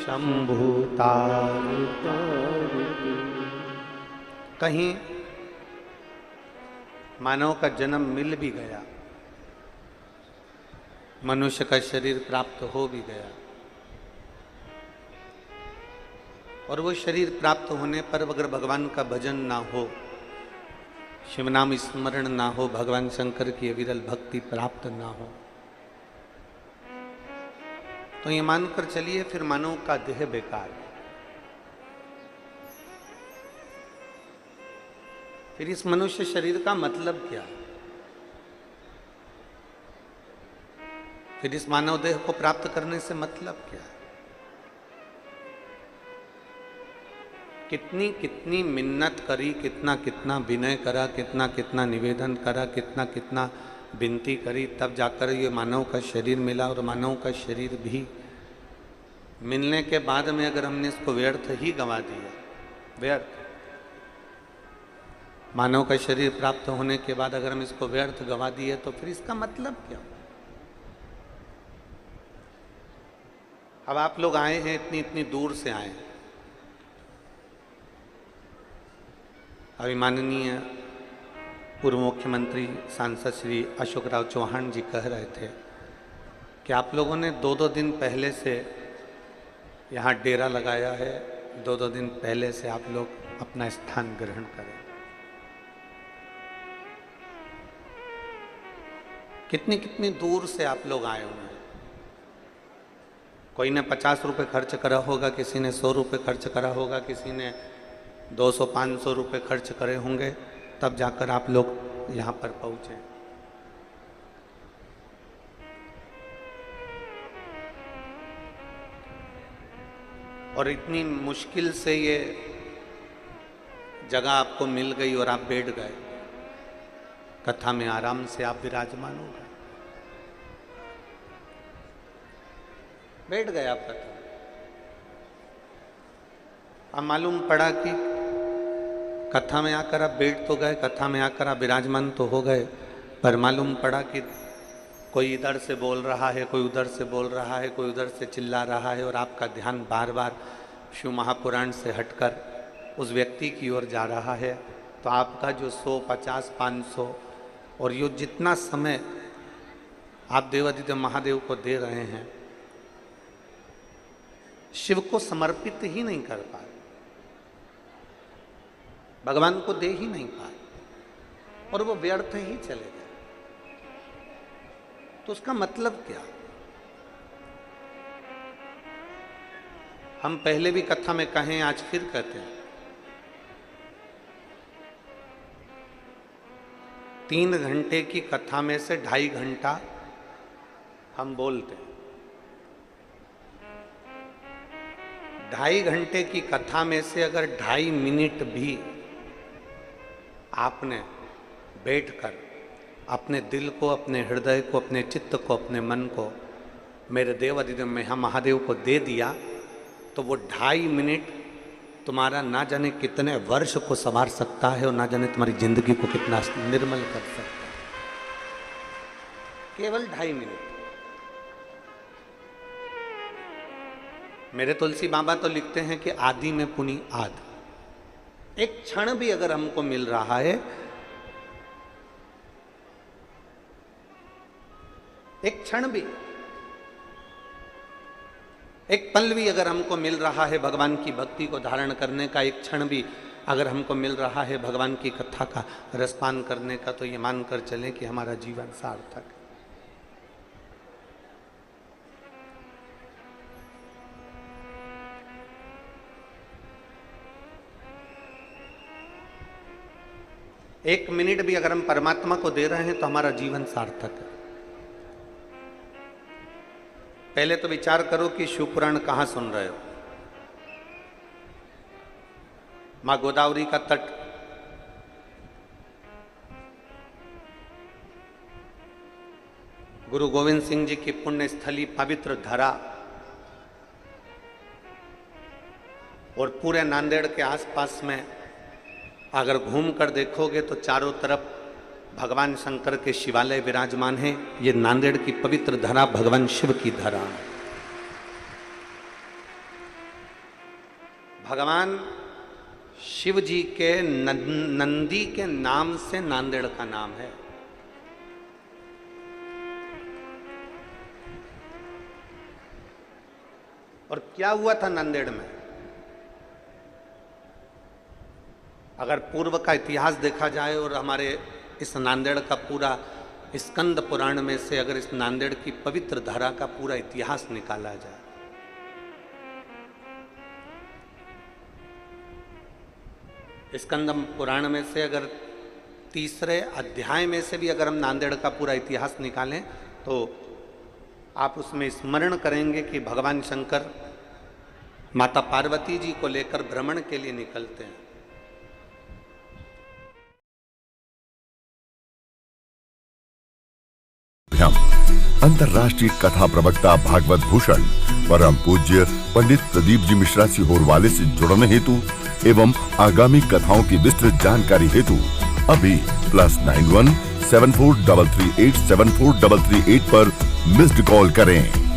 शंभु तारु कहीं मानव का जन्म मिल भी गया, मनुष्य का शरीर प्राप्त हो भी गया, और वो शरीर प्राप्त होने पर अगर भगवान का भजन ना हो, शिवनाम स्मरण ना हो, भगवान शंकर की अविरल भक्ति प्राप्त ना हो, तो ये मानकर चलिए फिर मानव का देह बेकार। फिर इस मनुष्य शरीर का मतलब क्या? फिर इस मानव देह को प्राप्त करने से मतलब क्या? कितनी कितनी मिन्नत करी, कितना कितना विनय करा, कितना कितना निवेदन करा, कितना कितना विनती करी, तब जाकर ये मानव का शरीर मिला। और मानव का शरीर भी मिलने के बाद में अगर हमने इसको व्यर्थ ही गंवा दिया, व्यर्थ, मानव का शरीर प्राप्त होने के बाद अगर हम इसको व्यर्थ गंवा दिए तो फिर इसका मतलब क्या? अब आप लोग आए हैं, इतनी इतनी दूर से आए हैं। अभी माननीय पूर्व मुख्यमंत्री सांसद श्री अशोक राव चौहान जी कह रहे थे कि आप लोगों ने 2-2 दिन पहले से यहाँ डेरा लगाया है, 2-2 दिन पहले से आप लोग अपना स्थान ग्रहण करें। कितनी कितनी दूर से आप लोग आए हुए हैं। कोई ने 50 रुपये खर्च करा होगा, किसी ने 100 रुपये खर्च करा होगा, किसी ने 200-500 रुपये खर्च करे होंगे, तब जाकर आप लोग यहाँ पर पहुँचे। और इतनी मुश्किल से ये जगह आपको मिल गई और आप बैठ गए, कथा में आराम से आप विराजमान हो गए, बैठ गए आप कथा। अब मालूम पड़ा कि कथा में आकर आप बैठ तो गए, कथा में आकर आप विराजमान तो हो गए, पर मालूम पड़ा कि कोई इधर से बोल रहा है, कोई उधर से बोल रहा है, कोई उधर से चिल्ला रहा है, और आपका ध्यान बार बार शिव महापुराण से हटकर उस व्यक्ति की ओर जा रहा है। तो आपका जो 100, 50, 500 और ये जितना समय आप देवादिदेव महादेव को दे रहे हैं, शिव को समर्पित ही नहीं कर पाए, भगवान को दे ही नहीं पाए, और वो व्यर्थ ही चले गए। तो उसका मतलब क्या? हम पहले भी कथा में कहें, आज फिर कहते हैं, 3 घंटे की कथा में से 2.5 घंटा हम बोलते हैं। 2.5 घंटे की कथा में से अगर 2.5 मिनट भी आपने बैठकर अपने दिल को, अपने हृदय को, अपने चित्त को, अपने मन को मेरे देवादिदेव महादेव को दे दिया, तो वो 2.5 मिनट तुम्हारा ना जाने कितने वर्ष को संवार सकता है, और ना जाने तुम्हारी जिंदगी को कितना निर्मल कर सकता है। केवल 2.5 मिनट। मेरे तुलसी बाबा तो लिखते हैं कि आदि में पुनि आद। एक क्षण भी अगर हमको मिल रहा है, एक क्षण भी, एक पल भी अगर हमको मिल रहा है भगवान की भक्ति को धारण करने का, एक क्षण भी अगर हमको मिल रहा है भगवान की कथा का रसपान करने का, तो ये मानकर चलें कि हमारा जीवन सार्थक है। एक मिनट भी अगर हम परमात्मा को दे रहे हैं तो हमारा जीवन सार्थक है। पहले तो विचार करो कि शिवपुराण कहाँ सुन रहे हो। मां गोदावरी का तट, गुरु गोविंद सिंह जी की पुण्य स्थली, पवित्र धरा, और पूरे नांदेड़ के आसपास में अगर घूम कर देखोगे तो चारों तरफ भगवान शंकर के शिवालय विराजमान हैं। ये नांदेड़ की पवित्र धरा भगवान शिव की धरा है। भगवान शिव जी के नंदी के नाम से नांदेड़ का नाम है। और क्या हुआ था नांदेड़ में? अगर पूर्व का इतिहास देखा जाए और हमारे इस नांदेड़ का पूरा स्कंद पुराण में से अगर इस नांदेड़ की पवित्र धारा का पूरा इतिहास निकाला जाए, स्कंद पुराण में से अगर तीसरे अध्याय में से भी अगर हम नांदेड़ का पूरा इतिहास निकालें तो आप उसमें स्मरण करेंगे कि भगवान शंकर माता पार्वती जी को लेकर भ्रमण के लिए निकलते हैं। अंतर्राष्ट्रीय कथा प्रवक्ता भागवत भूषण परम पूज्य पंडित प्रदीप जी मिश्रा सिहोर वाले से जुड़ने हेतु एवं आगामी कथाओं की विस्तृत जानकारी हेतु अभी +91 7433874338 पर मिस्ड कॉल करें।